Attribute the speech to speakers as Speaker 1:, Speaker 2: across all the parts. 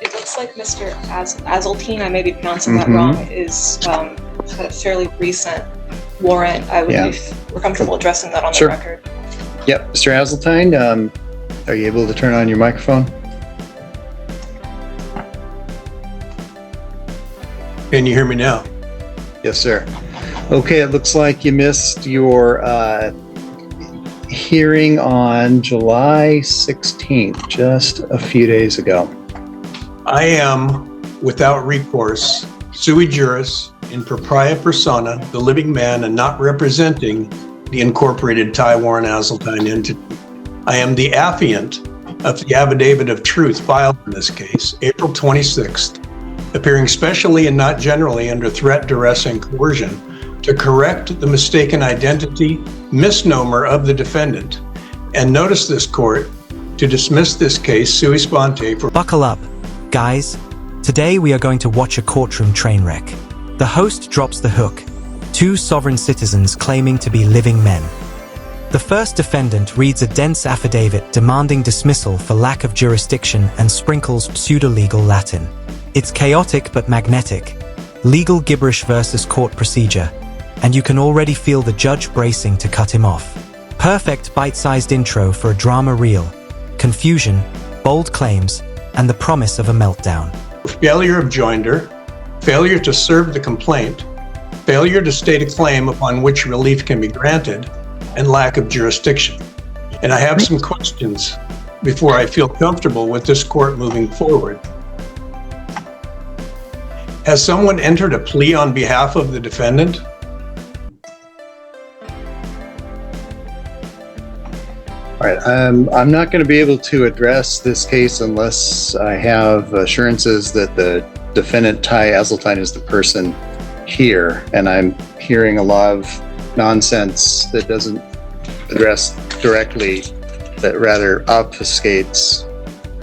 Speaker 1: It looks like Mr. Azultine, I may be pronouncing that wrong, is had a fairly recent warrant. I would if we're comfortable addressing that on the record.
Speaker 2: Yep, Mr. Azultine, are you able to turn on your microphone?
Speaker 3: Can you hear me now?
Speaker 2: Yes, sir. Okay, it looks like you missed your hearing on July 16th, just a few days ago.
Speaker 3: I am, without recourse, sui juris, in propria persona, the living man, and not representing the incorporated Ty Warren Azultine entity. I am the affiant of the affidavit of truth filed in this case, April 26th, appearing specially and not generally under threat, duress, and coercion to correct the mistaken identity misnomer of the defendant, and notice this court to dismiss this case sui sponte for—
Speaker 4: Buckle up, guys. Today we are going to watch a courtroom train wreck. The host drops the hook. Two sovereign citizens claiming to be living men. The first defendant reads a dense affidavit demanding dismissal for lack of jurisdiction and sprinkles pseudo-legal Latin. It's chaotic but magnetic. Legal gibberish versus court procedure. And you can already feel the judge bracing to cut him off. Perfect bite-sized intro for a drama reel. Confusion, bold claims, and the promise of a meltdown.
Speaker 3: failure of joinder, failure to serve the complaint, failure to state a claim upon which relief can be granted, and lack of jurisdiction. And I have some questions before I feel comfortable with this court moving forward. Has someone entered a plea on behalf of the defendant?
Speaker 2: All right, I'm not going to be able to address this case unless I have assurances that the defendant, Ty Azultine, is the person here, and I'm hearing a lot of nonsense that doesn't address directly, that rather obfuscates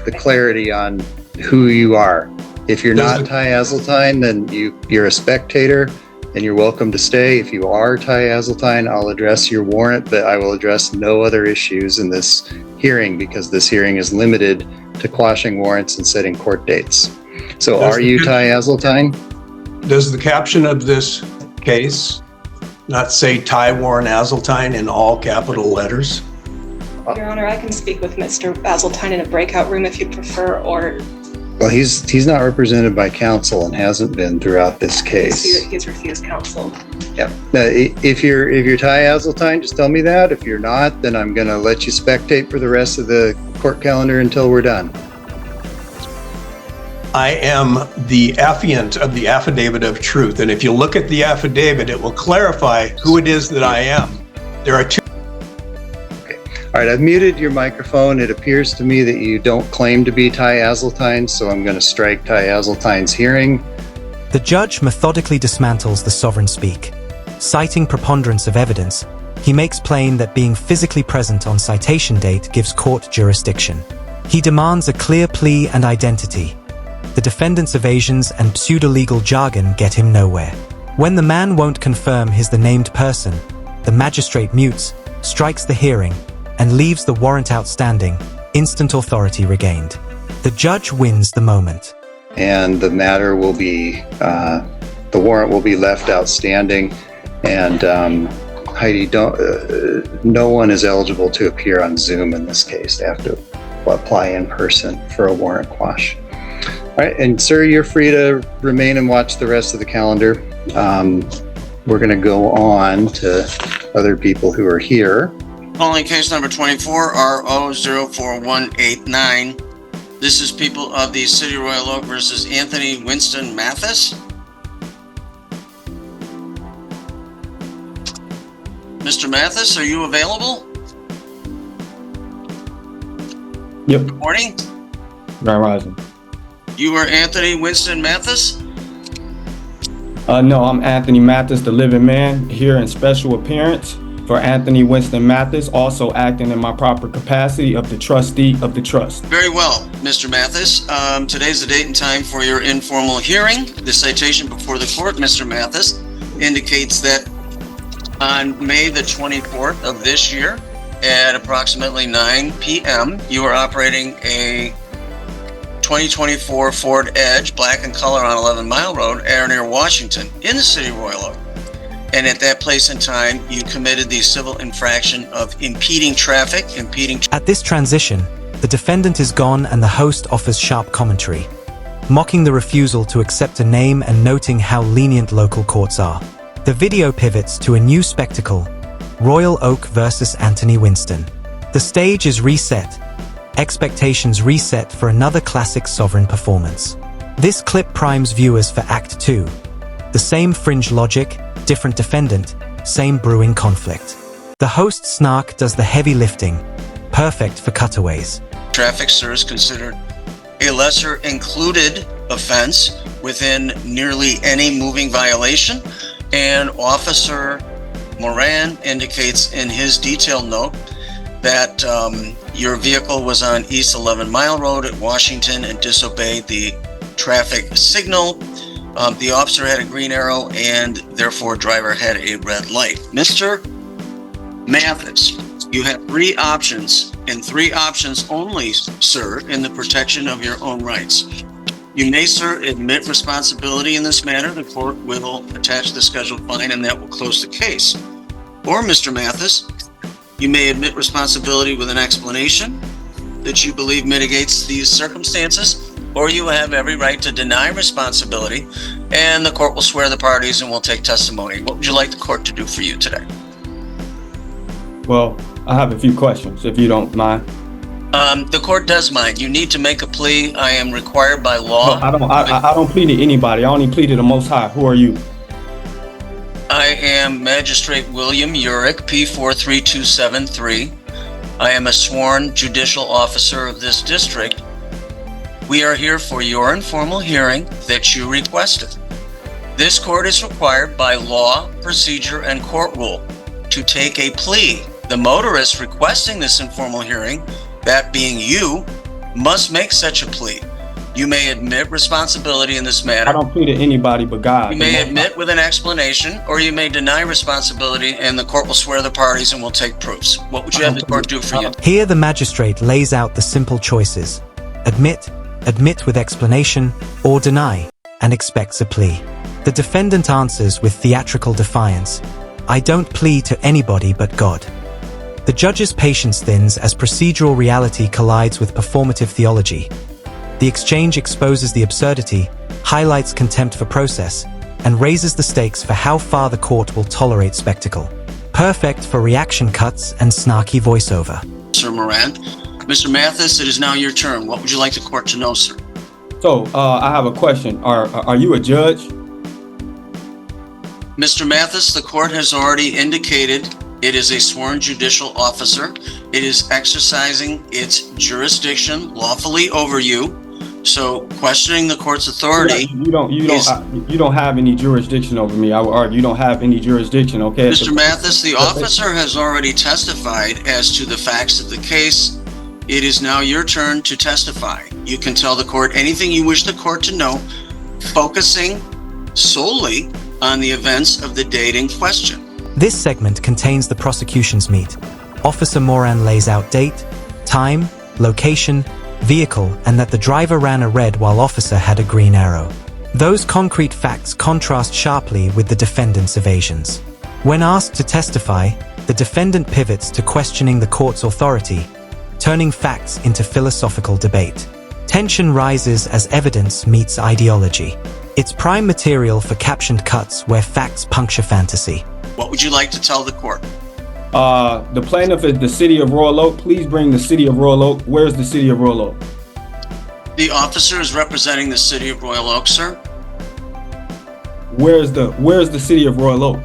Speaker 2: the clarity on who you are. If you're not Ty Azultine, then you're a spectator, and you're welcome to stay. If you are Ty Azultine, I'll address your warrant, but I will address no other issues in this hearing because this hearing is limited to quashing warrants and setting court dates. So are you Ty Azultine?
Speaker 3: Does the caption of this case not say Ty Warren Azultine in all capital letters?
Speaker 1: Your Honor, I can speak with Mr. Azultine in a breakout room if you prefer, or...
Speaker 2: Well, he's not represented by counsel and hasn't been throughout this case.
Speaker 1: I see that he's refused counsel.
Speaker 2: Yeah. If you're Ty Azultine, just tell me that. If you're not, then I'm going to let you spectate for the rest of the court calendar until we're done.
Speaker 3: I am the affiant of the affidavit of truth, and if you look at the affidavit, it will clarify who it is that I am. There are two.
Speaker 2: Okay. All right, I've muted your microphone. It appears to me that you don't claim to be Ty Azultine, so I'm going to strike Ty Azultine's hearing.
Speaker 4: The judge methodically dismantles the sovereign speak. Citing preponderance of evidence, he makes plain that being physically present on citation date gives court jurisdiction. He demands a clear plea and identity. The defendant's evasions and pseudo-legal jargon get him nowhere. When the man won't confirm he's the named person, the magistrate mutes, strikes the hearing, and leaves the warrant outstanding, instant authority regained. The judge wins the moment.
Speaker 2: And the matter will be, the warrant will be left outstanding. And Heidi, no one is eligible to appear on Zoom in this case. They have to apply in person for a warrant quash. All right, and sir, you're free to remain and watch the rest of the calendar. We're going to go on to other people who are here.
Speaker 5: Calling case number 24, RO04189. This is people of the City of Royal Oak versus Anthony Winston Mathis. Mr. Mathis, are you available?
Speaker 6: Yep.
Speaker 5: Good morning.
Speaker 6: Grand Rising.
Speaker 5: You are Anthony Winston Mathis?
Speaker 6: No, I'm Anthony Mathis, the living man, here in special appearance for Anthony Winston Mathis, also acting in my proper capacity of the trustee of the trust.
Speaker 5: Very well, Mr. Mathis. Today's the date and time for your informal hearing. The citation before the court, Mr. Mathis, indicates that on May the 24th of this year at approximately 9 p.m., you are operating a 2024 Ford Edge, black in color on 11 Mile Road, Air near Washington, in the city of Royal Oak. And at that place and time, you committed the civil infraction of impeding traffic,
Speaker 4: At this transition, the defendant is gone and the host offers sharp commentary, mocking the refusal to accept a name and noting how lenient local courts are. The video pivots to a new spectacle, Royal Oak versus Anthony Winston. The stage is reset, expectations reset for another classic Sovereign performance. This clip primes viewers for Act 2. The same fringe logic, different defendant, same brewing conflict. The host snark does the heavy lifting, perfect for cutaways.
Speaker 5: traffic, sir, is considered a lesser included offense within nearly any moving violation. And Officer Moran indicates in his detailed note that your vehicle was on East 11 Mile Road at Washington and disobeyed the traffic signal. The officer had a green arrow and therefore driver had a red light. Mr. Mathis, you have three options and three options only, sir, in the protection of your own rights. You may, sir, admit responsibility in this matter. The court will attach the scheduled fine and that will close the case. Or, Mr. Mathis, you may admit responsibility with an explanation that you believe mitigates these circumstances, or you have every right to deny responsibility and the court will swear the parties and will take testimony. What would you like the court to do for you today?
Speaker 6: Well, I have a few questions, if you don't mind.
Speaker 5: The court does mind. You need to make a plea. I am required by law.
Speaker 6: No, I don't plead to anybody. I only plead to the Most High. Who are you?
Speaker 5: I am Magistrate William Urick, P43273. I am a sworn judicial officer of this district. We are here for your informal hearing that you requested. This court is required by law, procedure, and court rule to take a plea. The motorist requesting this informal hearing, that being you, must make such a plea. You may admit responsibility in this matter.
Speaker 6: I don't plead to anybody but God.
Speaker 5: You may admit with an explanation, or you may deny responsibility and the court will swear the parties and will take proofs. What would you have the court do for you?
Speaker 4: Here the magistrate lays out the simple choices. Admit with explanation, or deny, and expects a plea. The defendant answers with theatrical defiance, I don't plead to anybody but God. The judge's patience thins as procedural reality collides with performative theology. The exchange exposes the absurdity, highlights contempt for process, and raises the stakes for how far the court will tolerate spectacle. Perfect for reaction cuts and snarky voiceover.
Speaker 5: Sir Moran. Mr. Mathis, it is now your turn. What would you like the court to know, sir?
Speaker 6: So, I have a question. Are you a judge?
Speaker 5: Mr. Mathis, the court has already indicated it is a sworn judicial officer. It is exercising its jurisdiction lawfully over you. So questioning the court's authority.
Speaker 6: You don't have any jurisdiction over me. I would argue you don't have any jurisdiction, okay?
Speaker 5: Mr. Mathis, the officer has already testified as to the facts of the case. It is now your turn to testify. You can tell the court anything you wish the court to know, focusing solely on the events of the date in question.
Speaker 4: This segment contains the prosecution's meat. Officer Moran lays out date, time, location, vehicle, and that the driver ran a red while officer had a green arrow. Those concrete facts contrast sharply with the defendant's evasions. When asked to testify, the defendant pivots to questioning the court's authority, turning facts into philosophical debate. Tension rises as evidence meets ideology. It's prime material for captioned cuts where facts puncture fantasy.
Speaker 5: What would you like to tell the court?
Speaker 6: The plaintiff is the city of Royal Oak. Please bring the city of Royal Oak. Where's the city of Royal Oak?
Speaker 5: The officer is representing the city of Royal Oak, sir.
Speaker 6: Where's the city of Royal Oak?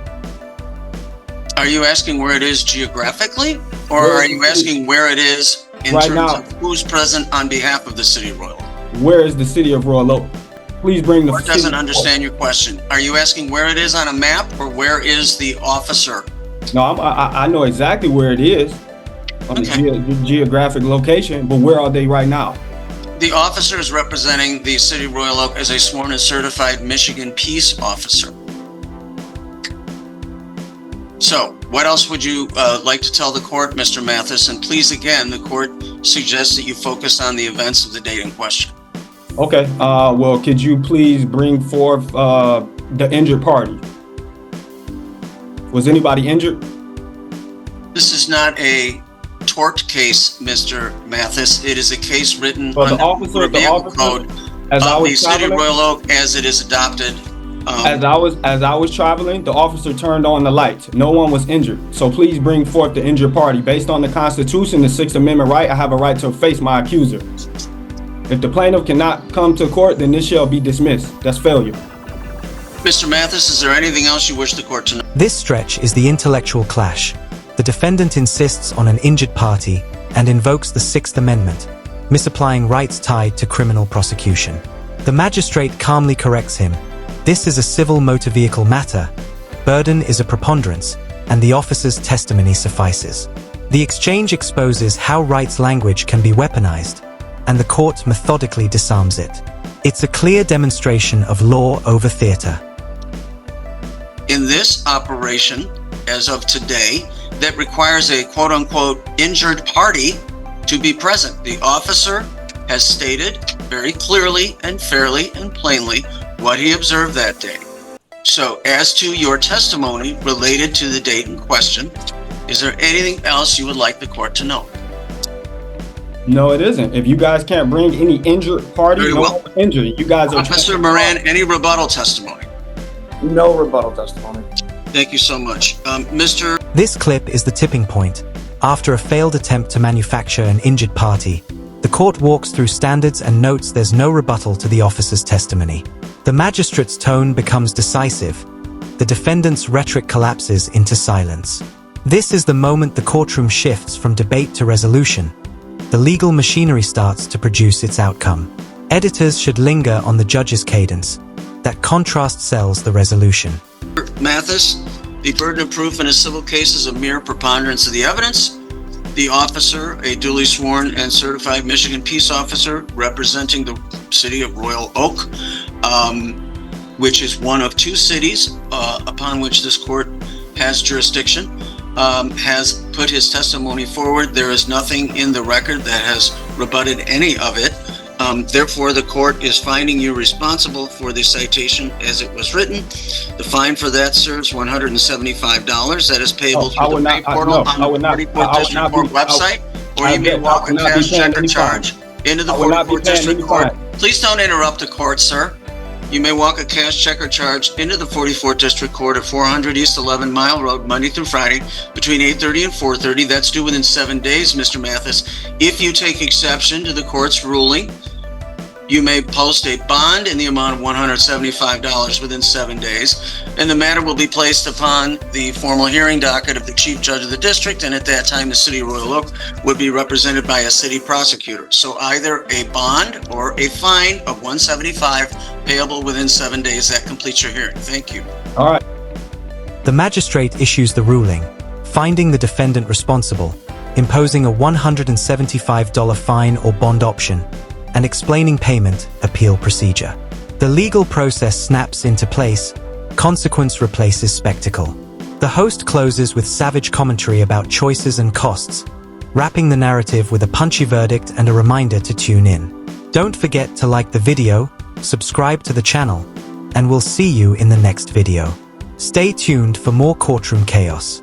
Speaker 5: Are you asking where it is geographically, or are you asking where it is in
Speaker 6: right
Speaker 5: terms
Speaker 6: now,
Speaker 5: of who's present on behalf of the city of Royal Oak?
Speaker 6: Where is the city of Royal Oak? Please bring the
Speaker 5: Court doesn't understand your question. Are you asking where it is on a map, or where is the officer?
Speaker 6: No, I know exactly where it is on the geographic location, but where are they right now?
Speaker 5: The officer is representing the city of Royal Oak as a sworn and certified Michigan peace officer. So, what else would you like to tell the court, Mr. Mathis? And please, again, the court suggests that you focus on the events of the date in question.
Speaker 6: Okay. Well, could you please bring forth the injured party? Was anybody injured?
Speaker 5: This is not a tort case, Mr. Mathis. It is a case written
Speaker 6: Well, the
Speaker 5: under
Speaker 6: officer,
Speaker 5: code
Speaker 6: as I
Speaker 5: of the
Speaker 6: was
Speaker 5: City of
Speaker 6: traveling,
Speaker 5: Royal Oak as it is adopted.
Speaker 6: as I was traveling, the officer turned on the lights. No one was injured. So please bring forth the injured party. Based on the Constitution, the Sixth Amendment right, I have a right to face my accuser. If the plaintiff cannot come to court, then this shall be dismissed. That's failure.
Speaker 5: Mr. Mathis, is there anything else you wish the court to know?
Speaker 4: This stretch is the intellectual clash. The defendant insists on an injured party and invokes the Sixth Amendment, misapplying rights tied to criminal prosecution. The magistrate calmly corrects him. This is a civil motor vehicle matter. Burden is a preponderance, and the officer's testimony suffices. The exchange exposes how rights language can be weaponized, and the court methodically disarms it. It's a clear demonstration of law over theater.
Speaker 5: In this operation, as of today, that requires a quote-unquote injured party to be present. The officer has stated very clearly and fairly and plainly what he observed that day. So as to your testimony related to the date in question, is there anything else you would like the court to know?
Speaker 6: No, it isn't. If you guys can't bring any injured party,
Speaker 5: Very
Speaker 6: no
Speaker 5: well.
Speaker 6: one was injured. You guys are
Speaker 5: Mr. Moran, any rebuttal testimony?
Speaker 7: No rebuttal testimony.
Speaker 5: Thank you so much. Mr.
Speaker 4: This clip is the tipping point. After a failed attempt to manufacture an injured party, the court walks through standards and notes there's no rebuttal to the officer's testimony. The magistrate's tone becomes decisive. The defendant's rhetoric collapses into silence. This is the moment the courtroom shifts from debate to resolution. The legal machinery starts to produce its outcome. Editors should linger on the judge's cadence. That contrast sells the resolution.
Speaker 5: Mathis, the burden of proof in a civil case is a mere preponderance of the evidence. The officer, a duly sworn and certified Michigan peace officer representing the city of Royal Oak, which is one of two cities upon which this court has jurisdiction, has put his testimony forward. There is nothing in the record that has rebutted any of it. Therefore, the court is finding you responsible for the citation as it was written. The fine for that serves $175. That is payable through the pay portal on the 44th District Court website, or you may walk a cash check or charge into the 44th District Court. Please don't interrupt the court, sir. You may walk a cash check or charge into the 44th District Court at 400 East 11 Mile Road, Monday through Friday, between 8:30 and 4:30. That's due within 7 days, Mr. Mathis. If you take exception to the court's ruling, you may post a bond in the amount of $175 within 7 days, and the matter will be placed upon the formal hearing docket of the chief judge of the district, and at that time, the city of Royal Oak would be represented by a city prosecutor. So either a bond or a fine of $175 payable within 7 days. That completes your hearing. Thank you.
Speaker 6: All right.
Speaker 4: The magistrate issues the ruling, finding the defendant responsible, imposing a $175 fine or bond option, and explaining payment appeal procedure. The legal process snaps into place. Consequence replaces spectacle. The host closes with savage commentary about choices and costs, wrapping the narrative with a punchy verdict and a reminder to tune in. Don't forget to like the video, subscribe to the channel, and we'll see you in the next video. Stay tuned for more courtroom chaos.